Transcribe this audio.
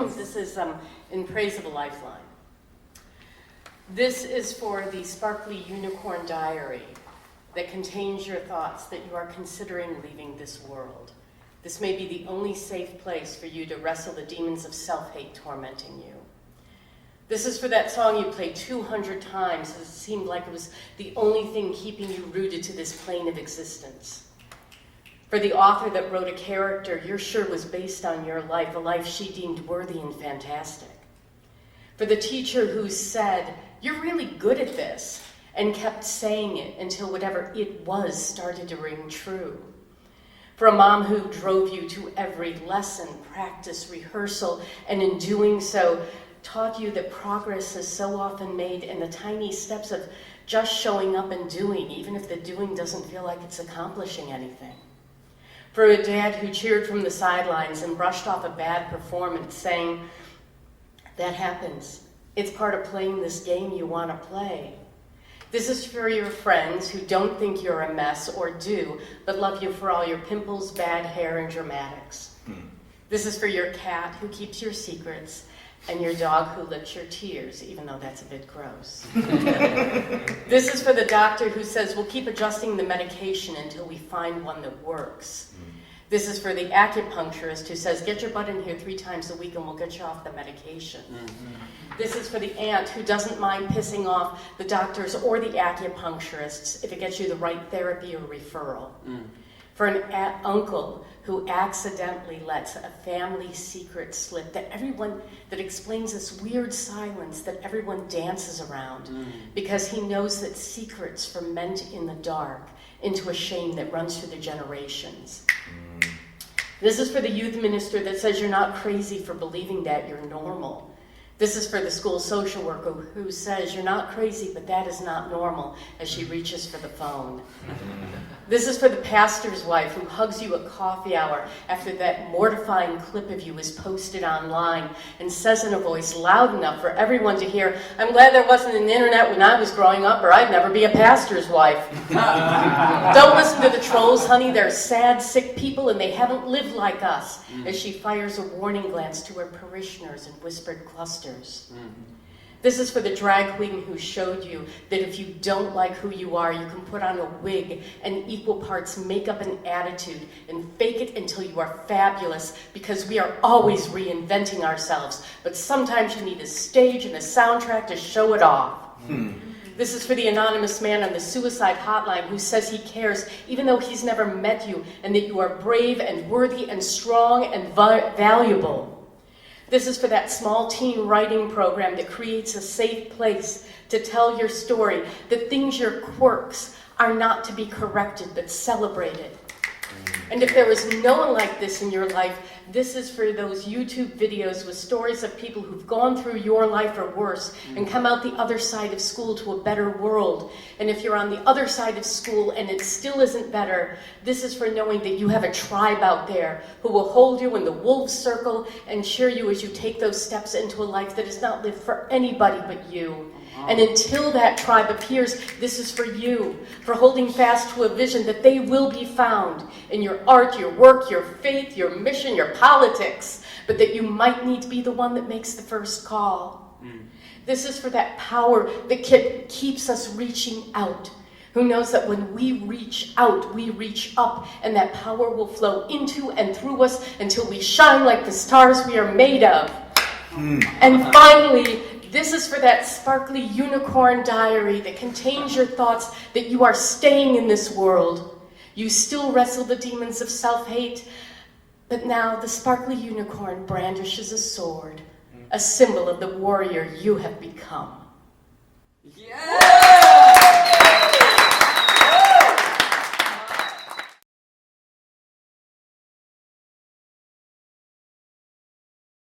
This is in praise of a lifeline. This is for the sparkly unicorn diary that contains your thoughts that you are considering leaving this world. This may be the only safe place for you to wrestle the demons of self-hate tormenting you. This is for that song you played 200 times as it seemed like it was the only thing keeping you rooted to this plane of existence. For the author that wrote a character you're sure was based on your life, a life she deemed worthy and fantastic. For the teacher who said, "You're really good at this," and kept saying it until whatever it was started to ring true. For a mom who drove you to every lesson, practice, rehearsal, and in doing so, taught you that progress is so often made in the tiny steps of just showing up and doing, even if the doing doesn't feel like it's accomplishing anything. For a dad who cheered from the sidelines and brushed off a bad performance, saying, "That happens. It's part of playing this game you want to play." This is for your friends who don't think you're a mess or do, but love you for all your pimples, bad hair, and dramatics. This is for your cat who keeps your secrets and your dog who licks your tears, even though that's a bit gross. This is for the doctor who says, "We'll keep adjusting the medication until we find one that works." This is for the acupuncturist who says, "Get your butt in here 3 times a week and we'll get you off the medication." This is for the aunt who doesn't mind pissing off the doctors or the acupuncturists if it gets you the right therapy or referral. For an uncle who accidentally lets a family secret slip that explains this weird silence that everyone dances around because he knows that secrets ferment in the dark into a shame that runs through the generations. This is for the youth minister that says you're not crazy for believing that you're normal. This is for the school social worker who says you're not crazy, but that is not normal, as she reaches for the phone. This is for the pastor's wife who hugs you at coffee hour after that mortifying clip of you is posted online and says in a voice loud enough for everyone to hear, "I'm glad there wasn't an internet when I was growing up or I'd never be a pastor's wife." Don't listen to the trolls, honey. They're sad, sick people and they haven't lived like us, as she fires a warning glance to her parishioners in whispered clusters. This is for the drag queen who showed you that if you don't like who you are, you can put on a wig and equal parts makeup and attitude and fake it until you are fabulous, because we are always reinventing ourselves, but sometimes you need a stage and a soundtrack to show it off. This is for the anonymous man on the suicide hotline who says he cares even though he's never met you, and that you are brave and worthy and strong and valuable. This is for that small teen writing program that creates a safe place to tell your story, that things, your quirks, are not to be corrected but celebrated. And if there is no one like this in your life, this is for those YouTube videos with stories of people who've gone through your life or worse and come out the other side of school to a better world. And if you're on the other side of school and it still isn't better, this is for knowing that you have a tribe out there who will hold you in the wolf circle and cheer you as you take those steps into a life that is not lived for anybody but you. And until that tribe appears, this is for you, for holding fast to a vision that they will be found in your art, your work, your faith, your mission, your politics, but that you might need to be the one that makes the first call. This is for that power that keeps us reaching out, who knows that when we reach out, we reach up, and that power will flow into and through us until we shine like the stars we are made of. And finally, this is for that sparkly unicorn diary that contains your thoughts that you are staying in this world. You still wrestle the demons of self-hate, but now the sparkly unicorn brandishes a sword, a symbol of the warrior you have become. Yeah!